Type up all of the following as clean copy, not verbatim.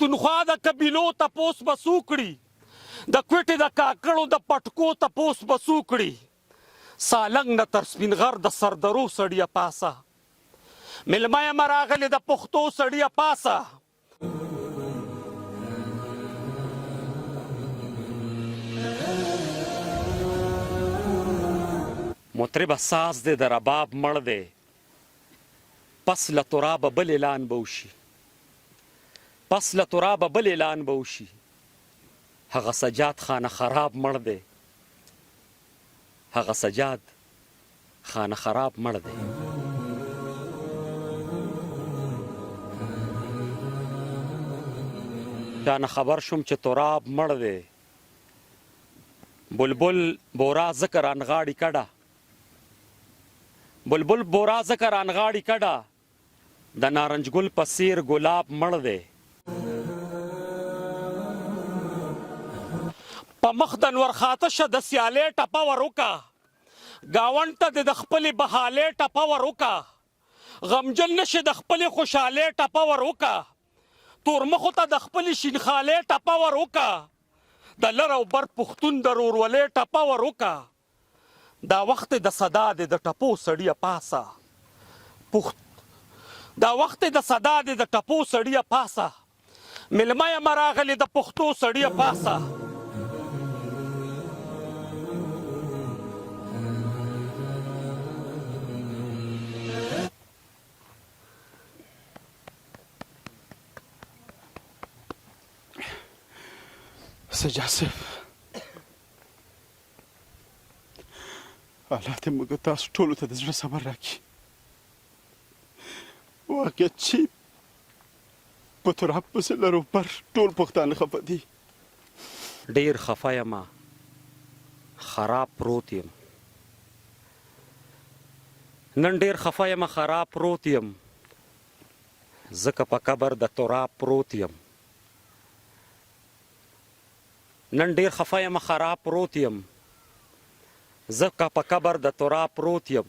پښتونخوا د قبیلو تپوس به څو کړي د کوټې د کاکړو د پټکو تپوس به څو کړي سالنګ نه تر سپین غر د سردرو سړیه پاسه مېلمه یم راغلې د پښتو سړیه پاسه مطربه ساز دی د رباب مړ دی پس له ترابه بل اعلان به وشي پس له ترابه بل اعلان به وشي هغه سجاد خانه خراب مړ دی هغه سجاد خانه خراب مړ دی چانه خبر شوم چې تراب مړ دی بلبل بورا ذکر انغاړي کډه بلبل بورا ذکر انغاړي کډه د نارنج ګل په څیر ګلاب مړ دی په مخ د نور خاته شه د سیالې ټپه وروکه ګاونډ ته د خپلې بهالې ټپه وروکه غمجن نشي د خپلې خوشحالې ټپه وروکه تورمخو ته د خپلې شینخالې ټپه وروکه د لر او بر پښتون د رورولې ټپه وروکه دا وخت د صدا د ټپو سړیه پاسه دا وخت د صدا د ټپو سړیه پاسه مېلمه یم راغلې د پښتو سړیه پاسه سجاد صاحب الله دې موږ تاسو ټولو ته د زړه صبر راکړي واقعیت چې په تراب پسې لرو پر ټول پښتانه خفه دي ډېر خفه یم خراب پروت یم نن ډېر خفه یم خراب پروت یم ځکه په قبر د تراب پروت یم نن ډېر خفه یم خراب پروت یم ځکه په قبر د تراب پروت یم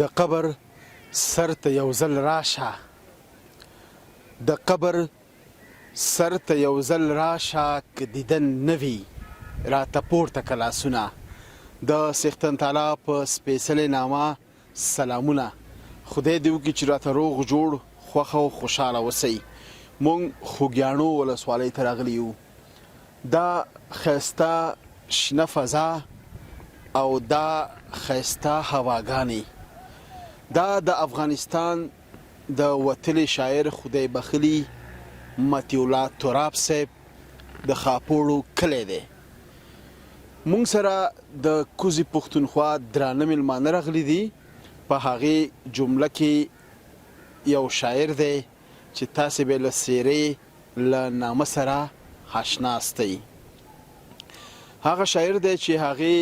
د قبر سر ته یو ځل راشه د قبر سر ته یو ځل راشه که دیدن نه وي راته پورته که لاسونه د څښتن تعالی په سپېڅلې نامه سلامونه خدای دې وکړي چې راته روغ جوړ خوښه او خوشحاله اوسئ موږ خوږیاڼو ولسوالۍ ته راغلي یو دا ښایسته شنه فضا او دا ښایسته هواګانې دا د افغانستان د وتلي شاعر خدای بخلي مطیع الله تراب صاحب د خاپوړو کلی دی موږ سره د کوزي پښتونخوا درانه میلمانه راغلي دي په هغې جمله کې یو شاعر دی چې تاسې به له څېرې له نامه سره آشنا استئ هغه شاعر دی چې هغې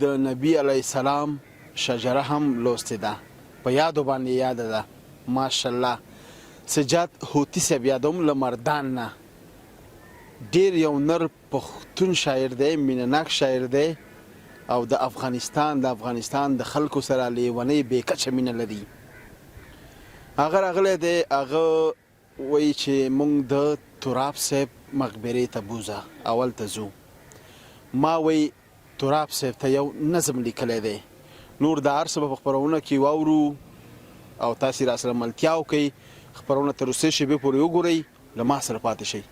د نبي علیه السلام شجره هم لوستې ده په یادو باندې یاده ده ماشاءالله سجاد هوتي صاحب یادوم له مردان نه ډېر یو نر پښتون شاعر دی مینهناک شاعر دی او د افغانستان د خلکو سره لیونۍ بې کچه مینه لري هغه راغلی دی هغه وایي چې موږ د تراب صاحب مقبرې ته بوځه اول ته ځو ما وایي تراب صاحب ته یو نظم لیکلی دی نور د هر څه په خپرونه کې واورو او تاسې راسره ملتیا وکئ خپرونه تر وروستۍ شېبې پورې وګورئ له ما سره پاتې شئ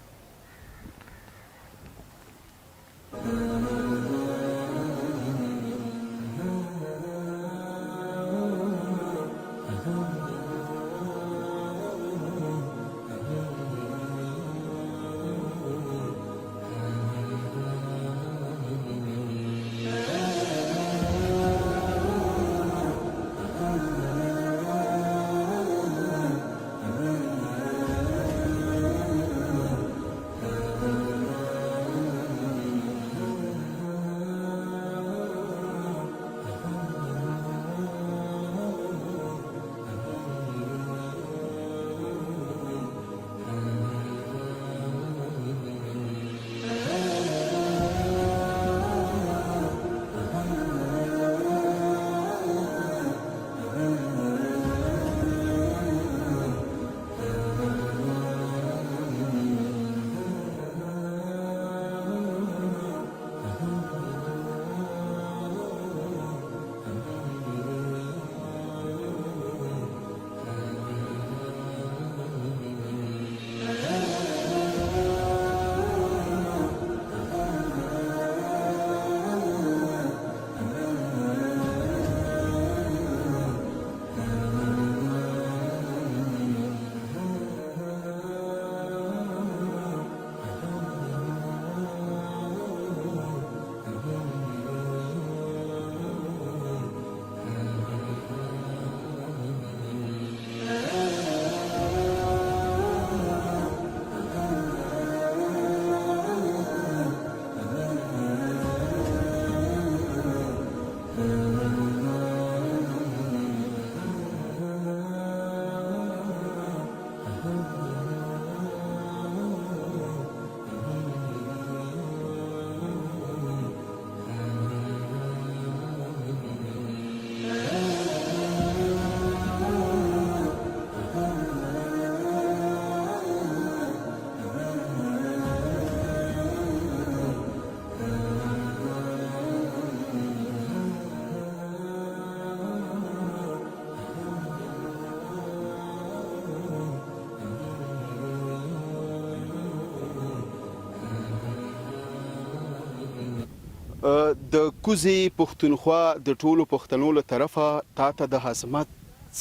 د کوزي پښتونخوا د ټولو پښتنو له طرفه تا ته د عظمت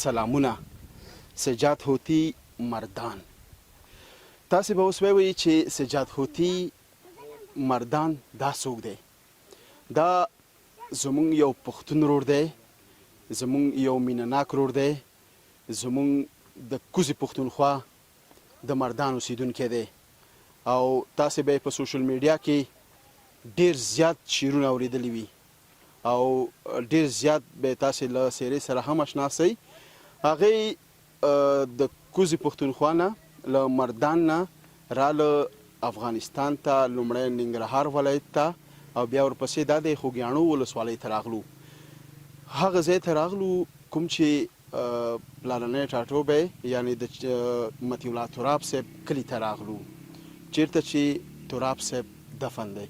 سلامونه سجاد هوتي مردان. تاسې به اوس ووایئ چې سجاد هوتي مردان دا څوک دی؟ دا زمونږ یو پښتون ورور دی، زمونږ یو مینهناک ورور دی، زمونږ د کوزي پښتونخوا د مردان اوسیدونکی دی او تاسې به یې په سوشل میډیا کې ډیر زیات شعرونه اوریدلی وي او ډیر زیات به تاسې له څیرې سره هم اشنا سئ. هغې د کوزي پښتونخوا نه له مردان نه راله افغانستان ته، لومړی ننګرهار ولایت ته او بیا ورپسې دا د خوږیاڼو ولسوالۍ ته راغلو. هغه ځای ته راغلو کوم چې پلارنی ټاټوبی یعنې د مطیع الله تراب صاحب کلي ته راغلو، چیرته چې تراب صاحب دفن دی.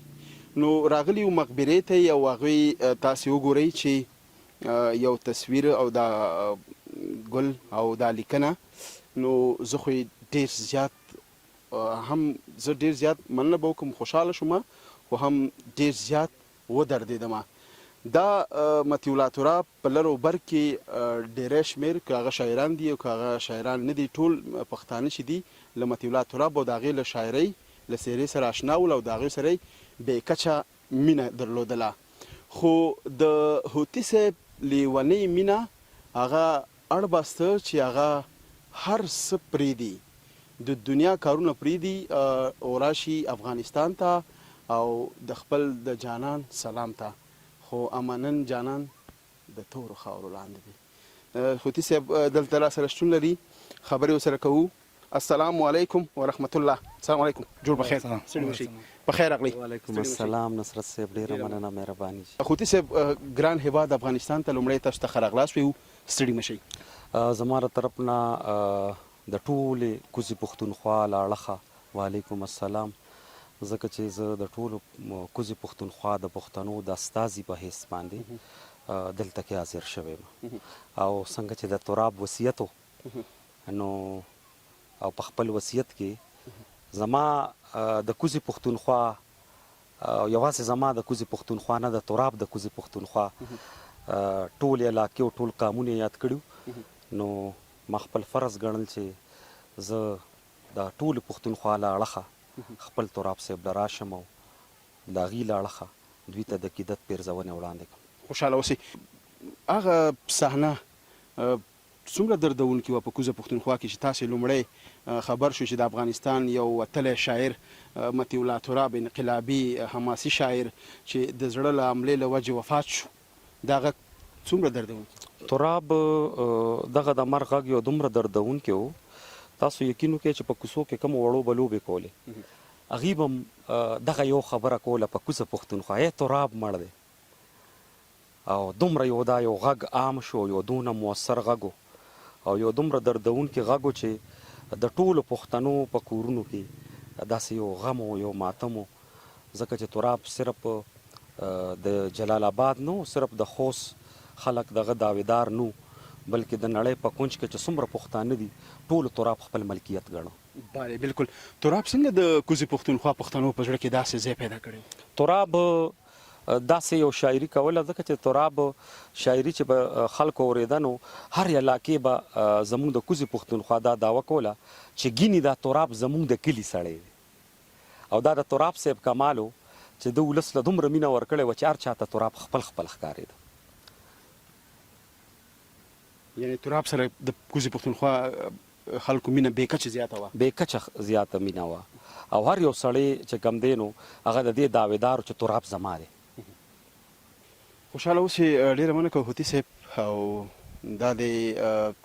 نو راغلي یو مقبرې ته او هغوی تاسې وګورئ چې یو تصویر او دا ګل او دا لیکنه. نو زه خو ډېر زیات زه ډېر زیات مننه به وکړم، خوشحاله شوم خو هم ډېر زیات ودردېدم. دا مطیع الله تراب په لر او بر کې ډېری شمېر که هغه شاعران دي او که هغه شاعران نه دي، ټول پښتانه چې دي له مطیع الله تراب او د هغې له شاعرۍ له څېرې سره اشنا ول او د هغې سره یې بې کچه مینه درلودله. خو د هوتي صاحب لیونۍ مینه هغه اړ باسته چې هغه هر څه پرېږدي، د دنیا کارونه پرېږدي او راشي افغانستان ته او د خپل د جانان سلام ته. خو امانن جانان د تورو خاورو لاندې دی. هوتي صاحب دلته را سره شتون لري، خبرې ورسره کوو. السلام علیکم ورحمت الله. السلام علیکم، جوړ بخیر، سړي وشئ، بخیر راغلی. وعلیکم السلام نصرت صاحب، ډېره مننه، مهرباني. هوتي صاحب ګران هیواد افغانستان ته لومړی تاسو ته ښه راغلاست ویو، ستړي مه شئ. زما له طرف نه د ټولې کوزي پښتونخوا له اړخه وعلیکم السلام، ځکه چې زه د ټولو کوزي پښتونخوا د پښتنو د استازي په حیث باندې دلته کې حاضر شوی یم. او څنګه چې د تراب وصیت و نو او په خپل وصیت کې زما د کوزي پښتونخوا یوازې زما د کوزي پښتونخوا نه د تراب د کوزي پښتونخوا ټول علاقې او ټول قامونه یاد کړي. نو ما خپل فرض ګڼل چې زه د ټولو پښتونخوا له اړخه خپل تراب صاحب له راشم او د هغې له اړخه دوی ته د عقیدت پیرزونې وړاندې کړم. خوشحاله اوسئ. هغه صحنه څومره دردونکې وه په کوزه پښتونخوا کې چې تاسې لومړی خبر شو چې د افغانستان یو وتلی شاعر مطیع الله تراب انقلابي حماسي شاعر چې د زړه له حملې له وجې وفات شو، دا غږ څومره دردونکی؟ تراب دغه د مرګ غږ یو دومره دردونکی و، تاسو یقین وکړئ چې په کوڅو کې کوم وړو به لوبې کولې هغې به هم دغه یو خبره کوله په کوزه پښتونخوا، ای تراب مړ دی. او دومره یو دا یو غږ عام شو، یو دونه مؤثر غږ او یو دومره دردونکی غږ چې د ټولو پښتنو په کورونو کې داسې یو غم و، یو ماتم و، ځکه چې تراب صرف د جلال آباد نو، صرف د خوست خلک دغه داویدار نو، بلکې د نړۍ په کونج کې چې څومره پښتانه دي ټولو تراب خپل ملکیت ګڼو. بله بالکل. تراب څنګه د کوزي پښتونخوا پښتنو په زړه کې داسې ځای پیدا کړی؟ تراب داسې یو شاعري کوله، ځکه چې تراب شاعري چې به خلکو اورېده نو هر علاقې به زموږ د کوزي پښتونخوا دا دعوه کوله چې ګینې دا تراب زموږ د کلي سړی دی. او دا د تراب صاحب کمال و چې د ولس له دومره مینه ورکړې وه چې هر چاته تراب خپل خپل ښکارېده. یعنې تراب سره د کوزي پښتونخوا خلکو مینه بې کچه زیاته وه، بې کچه زیاته مینه وه. او هر یو سړی چې کم دی نو هغه د دې دعویدار چې تراب زما دی. خوشحاله اوسئ. ډېره مننه کوم هوتي صاحب. او دا د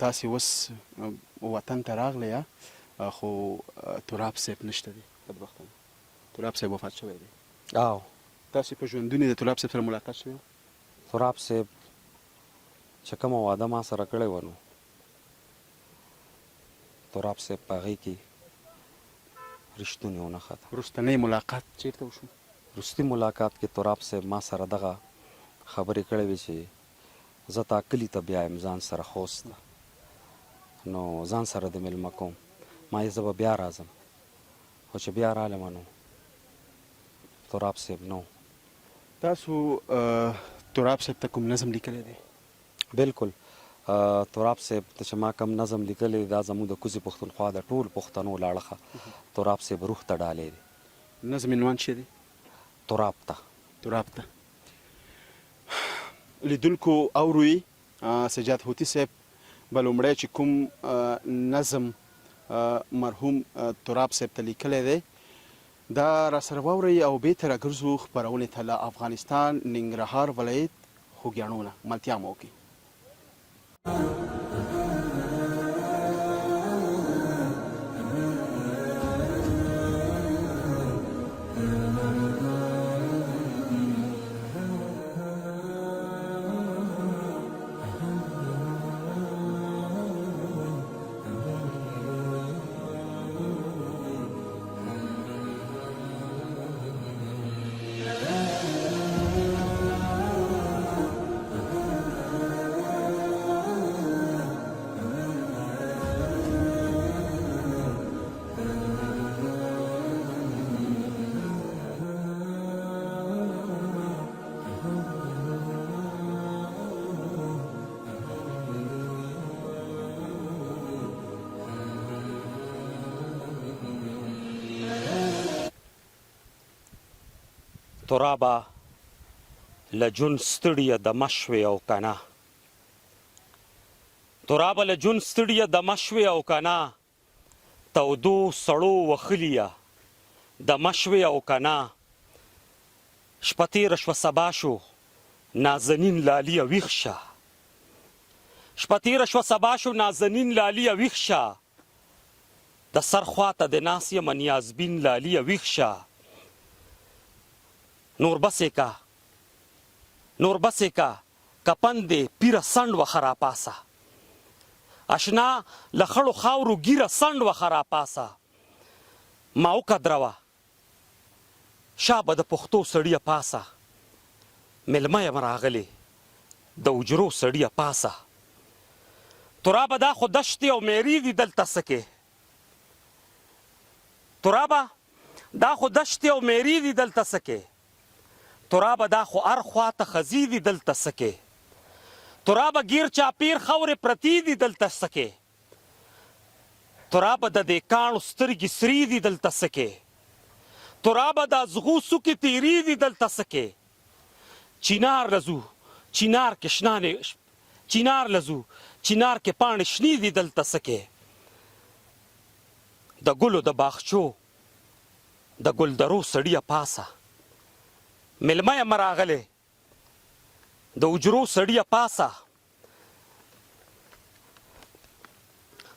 تاسې اوس وطن ته راغلی خو تراب صاحب نشته دی، بدبختانه تراب صاحب وفات شوی دی. او تاسې په ژوندون د تراب صاحب سره ملاقات شوی؟ تراب صاحب چې کومه واده ما سره کړې وه نو تراب صاحب په هغې کې رښتونې ونښته. وروستنی ملاقات چیرته وشو؟ وروستي ملاقات کې تراب صاحب ما سره دغه خبرې کړې وې چې زه تا کلي ته بیایم ځان سره خوست ته، نو ځان سره د مېلمه کوم. ما یې زه به بیا راځم، خو چې بیا رالم نو تراب صاحب نو، تاسو تراب صاحب ته کوم نظم لیکلی دی؟ بالکل تراب صاحب ته چې ما کم نظم لیکلی دا زموږ د کوزي پښتونخوا د ټول پښتنو لاړخه تراب صاحب روح ته ډالی دی. نظم عنوان څه دی؟ تراب ته. تراب ته. لیدونکو اوروي سجاد هوتي صاحب به لومړی چې کوم نظم مرحوم تراب صاحب ته لیکلی دی دا را سره واورئ او بېرته راګرځو خپرونې ته له افغانستان ننګرهار ولایت خوږیاڼو نه. ملتیا مو وکړئ. ترابه له جون ستړیه دمه شوې او که نه ترابه له جون ستړیه دمه شوې او که نه تودو سړو وښلیه دمه شوې او که نه شپه تېره شوه سبا شو نازنین لالیه ویښ شه شپه تېره شوه سبا شو نازنین لالیه ویښ شه د سر خواته د ناست یم نیازبین لالیه ویښ شه نور بسې کا کپن دې پیره سنډ وخه راپاسه اشنا له خړو خاورو ګیره سنډ وخه راپاسه ما وکدروه شا به د پښتو سړیه پاسه مېلمه یم راغلی د اجرو سړیه پاسه ترابه دا خو دشتې او میرې دي دلته څه کې ترابه دا خو دشتې او میرې دي دلته څه کې ترابه دا خو هر خواته خزي دي دلته څه کې ترابه ګیر چاپیر خاورې پرتې دي دلته څه کې ترابه د دې کاڼو سترګې سرې دي دلته څه کې ترابه د ازغو څوکې تیرې دي دلته څه کې چینار لزو چینار کې شنانې چینار لزو چینار کې پاڼې شنې دي دلته څه کې د ګلو د باغچو د ګلدرو سړیه پاسه مېلمه یم راغلی د اجرو سړیه پاسه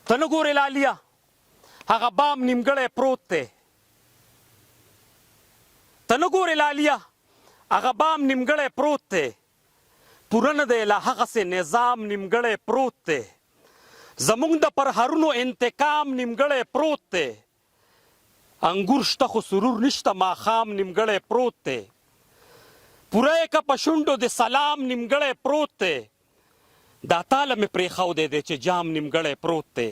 ته نه ګورې لالیه هغه بام نیمګړی پروت دی ته نه ګورې لالیه هغه بام نیمګړی پروت دی پوره نه دی لا هغسې نظام نیمګړی پروت دی زموږ د پرهرونو انتقام نیمګړی پروت دی انګور شته خو سرور نشته ماښام نیمګړی پروت دی پوره یې که په شونډو د سلام نیمګړی پروت دی دا تاله مې پرېښودی دی چې جام نیمګړی پروت دی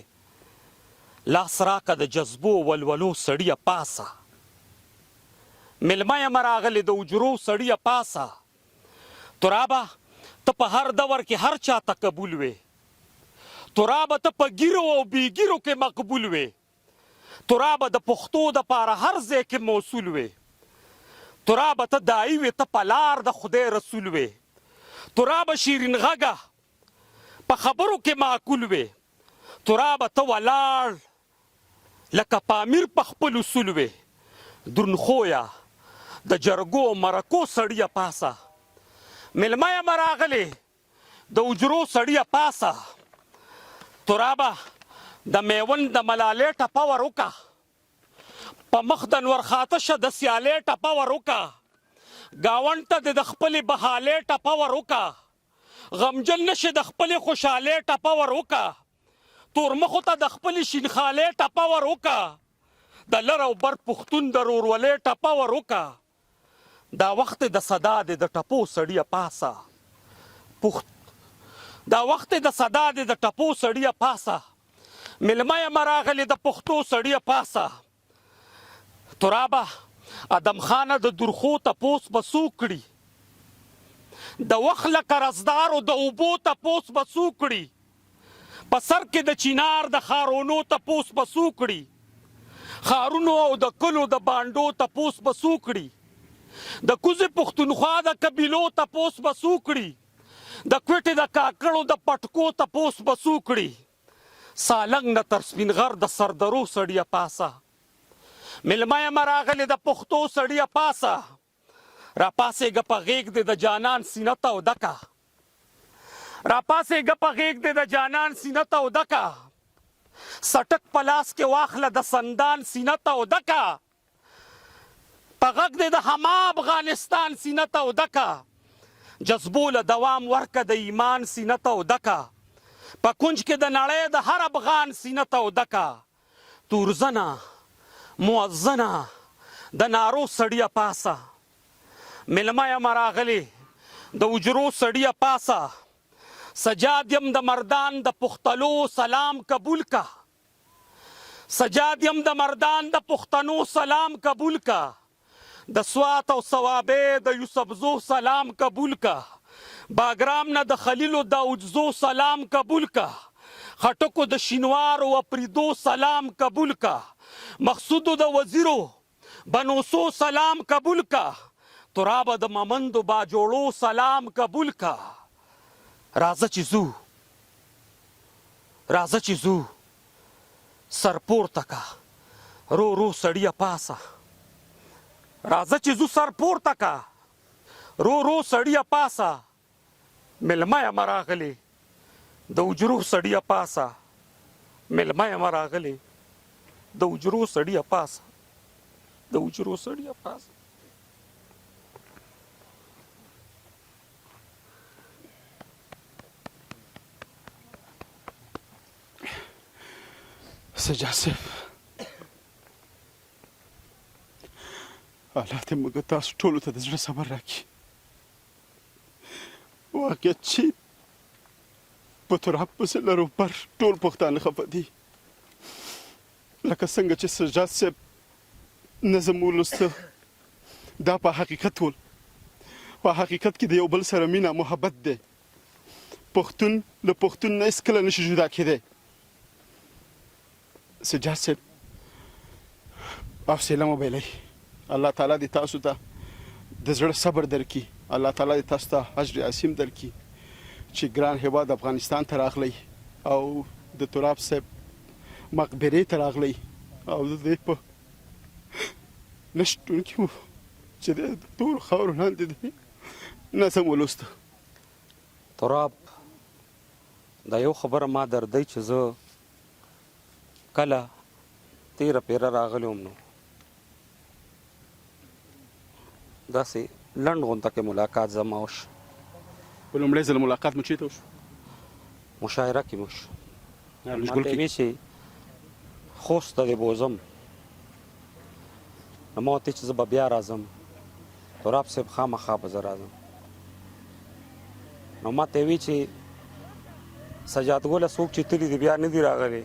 لاس راکه د جذبو ولولو سړیه پاسه مېلمه یم راغلی د اجرو سړیه پاسه ترابه ته په هر دور کې هر چاته قبول وې ترابه ته په ګیرو او بېګیرو کې مقبول وې ترابه د پښتو دپاره هر ځای کې موصول وې ترابه ته دایي وې ته په لار د خدای رسول وې ترابه شیرین غږه په خبرو کې معقول وې ترابه ته ولاړ لکه پامیر په خپل اصول وې درنخویه د جرګو مرکو سړیه پاسه مېلمه یم راغلی د اجرو سړیه پاسه ترابه د میوند د ملالۍ ټپه ور وکړه په مخ د نورخاته شه د سیالۍ ټپه ور وکړه ګاونډ ته د خپلې بهالۍ ټپه ور وکړه غمجن نشي د خپلې خوشحالۍ ټپه ور وکړه تورمخو ته د خپلې شینخالۍ ټپه ور وکړه د لر او بر پښتون د رورولۍ ټپه ور وکړه دا وخت د صدا د ټپو سړیه پاسه دا وخت د صدا د ټپو سړیه پاسه مېلمه یم راغلی د پښتو سړیه پاسه ترابه ادم خانه د درخو تپوس به څوک کړي د وخت له قرضدارو د اوبو تپوس به څوک کړي په سر کې د چینار د ښارونو تپوس به څوک کړي ښارونو او د کلو د بانډو تپوس به څوک کړي د کوزې پښتونخوا د قبیلو تپوس به څوک کړي د کوټې د کاکړو د پټکو تپوس به څوک کړي سالنګ نه تر سپین غر د سردرو سړیه پاسه مېلمه یم راغلې د پښتو سړیه پاسه راپاسېږه په غېږ دې د جانان سینه توده کا راپاسېږه په غېږ دې د جانان سینه توده کا سټک په لاس کې واخله د سندان سینه توده کا په غږ دې د هما افغانستان سینه توده کا جذبو له دوام ورکه د ایمان سینه توده کا په کونج کې د نړۍ د هر افغان سینه توده کا تورزنه مؤذنه د نارو سړیه پاسه مېلمه یم راغلې د اجرو سړیه پاسه سجاد یم د مردان د پښتلو سلام قبول کا سجاد یم د مردان د پښتنو سلام قبول کا د سوات او صوابې د یوسفزو سلام قبول کا باګرام نه د خلیلو د اوجزو سلام قبول کا خټکو د شینوارو و پریدو سلام قبول کا مقصودو د وزیرو بنوسو سلام قبول کا تراب د ممندو با جوړو سلام قبول کا راځه چې ځو راځه چې ځو سر پورته کا رو رو سړیه پاسه راځه چې ځو سر پورته کا رو رو سړیه پاسه مېلمه یم راغلې د اجرو سړیه پاسه مېلمه یم راغلې د اجرو سړیه پاسه د اجرو سړیه پاسه سجاد صاحب الله دې موږ تاسو ټولو ته د زړه صبر راکړي واقعیت چې په تراب پسې لرو پر ټول پښتانه خفه دي لکه څنګه چې سجاد صاحب نظم ولوسته دا په حقیقت ول په حقیقت کې د یو بل سره مینه محبت دی پښتون له پښتون نه هېڅکله نشي جدا کېدی سجاد صاحب حوصله مو بایلئ الله تعالی دې تاسو ته د زړه صبر درکړي الله تعالی دې تاسو ته اجر عظیم درکړي چې ګران هېواد افغانستان ته راغلی او د تراب صاحب مقبرې ته راغلی او د دې په نشتون کې مو چې د تورو خاورو لاندې دی نظم ولوسته تراب دا یو خبره ما دردی چې زه کله تیره پیره راغلی وم نو داسې لنډ غونته کې ملاقات زما وشو په لومړی ځل ملاقات مو چېرته وشو مشاعره کې مو شو مشغول ماته ویل چې خوست ته دې بوځم نو ما ورته چې زه به بیا راځم تراب صاحب خامخا به زه راځم نو ما ته وی چې سجاد ګله څوک چې تلي دي بیا نه دي راغلي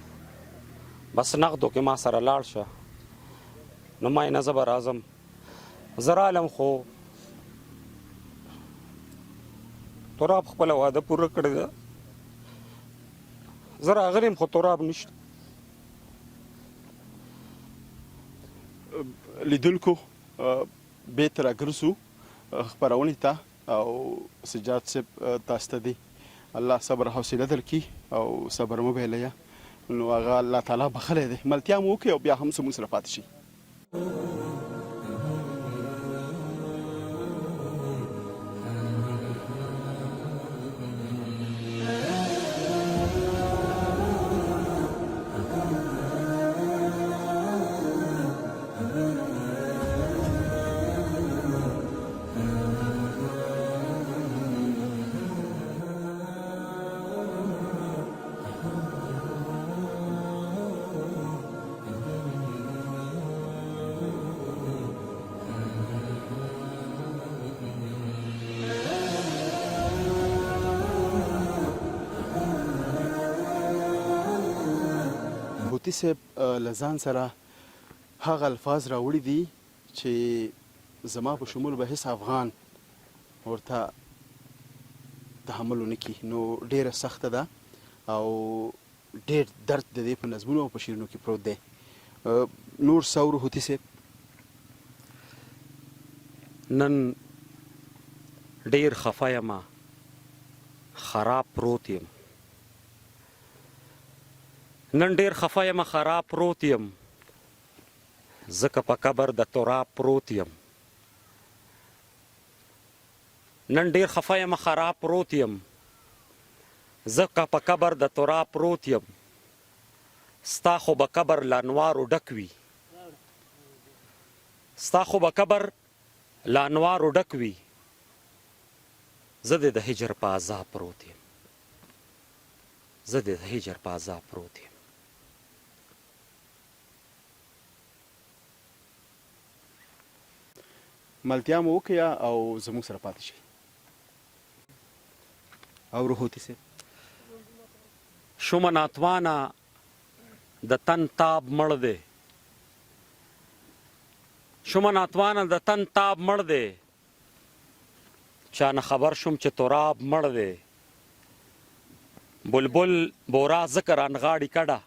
بس نغدو کې ما سره لاړ شه نو ما یې نه زه به راځم زه رالم خو تراب خپله واده پوره کړې ده زه راغلی یم خو تراب نشته لیدونکو بیرته راګرځو خپرونې ته او سجاد صاحب تاسو ته دی الله صبر حوصله درکړي او صبر مو بایلئ نو هغه الله تعالی بخلی دی ملتیا مو وکړئ او بیا هم زموږ سره پاتې شئ بوتي صاحب له ځان سره هغه الفاظ راوړي دي چې زما په شمول به هیڅ افغان ورته تحمل ونه کړي نو ډېره سخته ده او ډېر درد د دې په نظمونو او په شعرونو کې پروت دی. نور ساورو هوتي صاحب نن ډیر خفه یم، خراب پروت یم. نن ډیر خفه یم، خراب پروت یم، ځکه په قبر د تراب پروت یم. نن ډیر خفه یم، خراب پروت یم، ځکه په قبر د تراب پروت یم. ستا خو به قبر له انوارو ډک وي، ستا خو به قبر له انوارو ډک وي، زه د هجر په عذاب پروت یم، زه د هجر په عذاب پروت یم. ملتیا مو وکړه او زموږ سره پاتې شئ. او هوتي صاحب شومه ناتوانه د تن تاب مړ دی، شومه ناتوانه د تن تاب مړ دی، چا نه خبر شوم چې تراب مړ دی. بلبل بورا ذکر انغاړي کډه،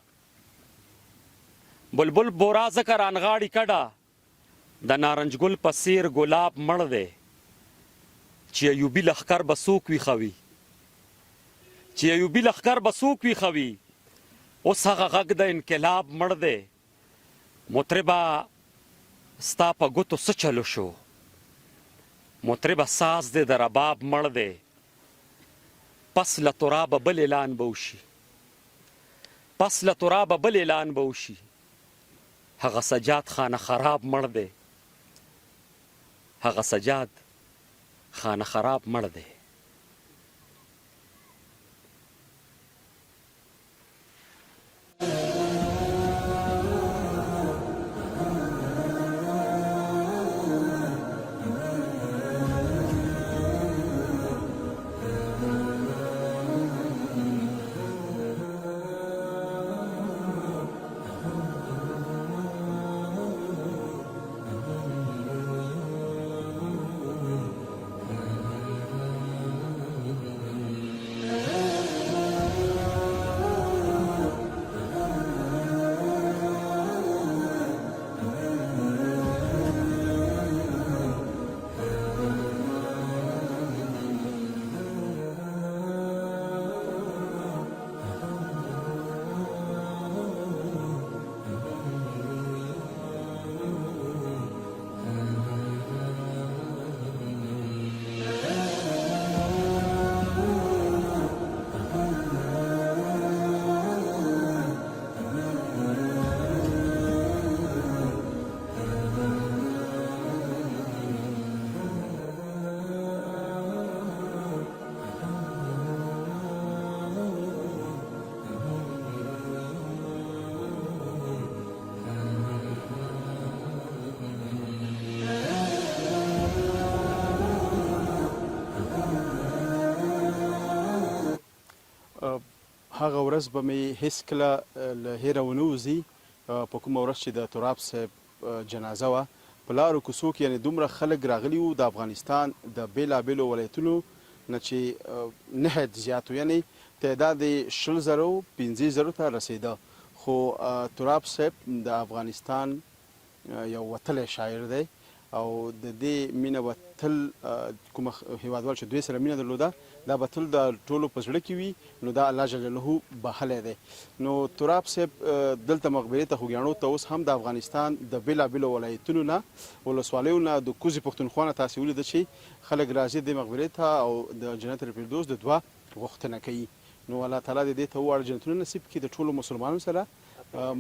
بلبل بورا ذکر انغاړي کډه، د نارنج ګل په څیر ګلاب مړ دی. چې ایوبي لښکر به څوک ویښوي، چې ایوبي لښکر به څوک ویښوي، اوس هغه غږ د انقلاب مړ دی. مطربه ستا په ګوتو څه چلو شو، مطربه ساز دی د رباب مړ دی. پس له ترابه بل اعلان به وشي، پس له ترابه بل اعلان به وشي، هغه سجاد خانه خراب مړ دی، هغه سجاد خانه خراب مړ دی. هغه ورځ به مې هیڅکله له هیره ونه وځي په کومه ورځ چې د تراب صاحب جنازه وه. په لارو کوڅو کې یعنې دومره خلک راغلي وو د افغانستان د بېلابېلو ولایتونو نه چې نهایت زیات و، یعنې تعداد یې 20,000 15,000 ته رسېده. خو تراب صاحب د افغانستان یو وتلی شاعر دی او د دې مینه به تل کومه هیوادوال چې دوی سره مینه درلوده دا به تل د ټولو په زړه کې وي. نو دا الله جل جلاله بخلی دی. نو تراب صاحب دلته مقبرې ته خوږیاڼو ته اوس هم د افغانستان د بېلابېلو ولایتونو نه ولسوالیو نه د کوزې پښتونخوا نه تاسې ولیده چې خلک راځي دې مقبرې ته او د جنت الفردوس د دعا غوښتنه کوي. نو الله تعالی دې ته وواړه جنتونه نصیب کړي. د ټولو مسلمانانو سره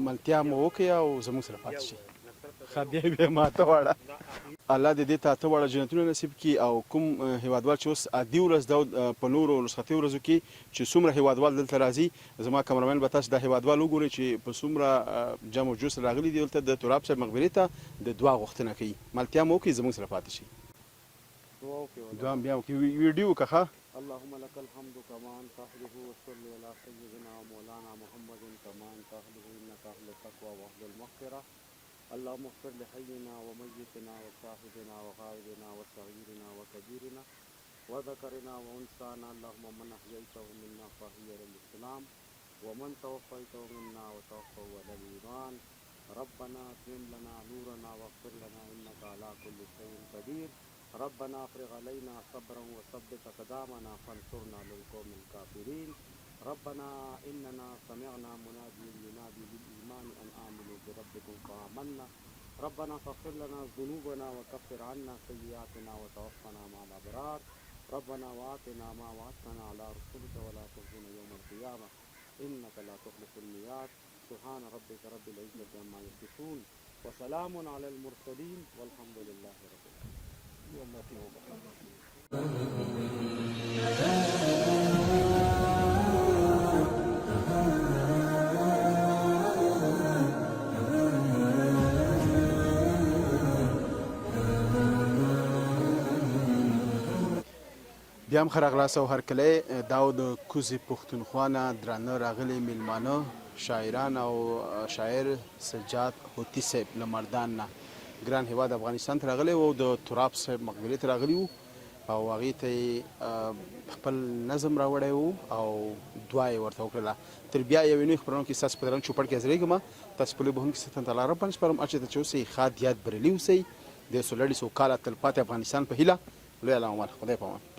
ملتیا مو وکړئ او زموږ سره پاتې شئ. بیا ماته واړه الله دې ته اته واړه جنتونه نصیب کړي. او کوم هیوادوال چې اوس عادي ورځ ده په نورو رخصتي ورځو کې چې څومره هیوادوال دلته راځي، زما کمرمن به تاسو دا هیوادوال وګورئ چې په څومره جمع جوس راغلي دي دلته د تراب صاحب مقبرې ته د دعا غوښتنه کوي. ملتیا مو وکړئ زموږ سره پاتې شئ. دعا بیا وکړئ ویډیو وکړه. اللهم لك الحمد كما انت اهله وصل على سيدنا مولانا محمد كما انت اهله انك اهل التقوى واهل المغفره. اللهم اغفر لحينا وميتنا وصاحبنا وغائبنا وصغيرنا وكبيرنا وذكرنا وأنثانا اللهم من أحييته منا فهي للإسلام ومن توفيته منا وتوفوا على الإيمان ربنا أتمم لنا نورنا واغفر لنا إنك على كل شيء قدير ربنا افرغ علينا صبرا وثبت أقدامنا فانصرنا للقوم الكافرين ربنا إننا سمعنا مناديا ينادي للإيمان أن آمنوا بربكم فآمنا ربنا فاغفر لنا ذنوبنا وكفر عنا سيئاتنا وتوفنا مع الأبرار ربنا وآتنا ما وعدتنا على رسلك ولا تخزنا يوم القيامة إنك لا تخلف الميعاد سبحان ربك رب العزة عما يصفون وسلام على المرسلين والحمد لله رب بیا هم ښه راغلاست او هرکلی دا و د کوزې پښتونخوا نه درانه راغلي میلمانه شاعران او شاعر سجاد هوتي صاحب له مردان نه ګران هیواد افغانستان ته راغلی و او د تراب صاحب مقبرې ته راغلي وو او هغې ته یې خپل نظم راوړی و او دعا یې ورته وکړله تر بیا یوې نوې خپرونو کې ستاسو په درنګ چوپړ کې حاضرېږم تاسو په لوی بهونکي ستن ته لاره باندې سپارم هر چېرته چې اوسئ ښاد یاد بریلي اوسئ د سولړي سوکاله تلپاتې افغانستان په هیله لوی علامه خدای په امان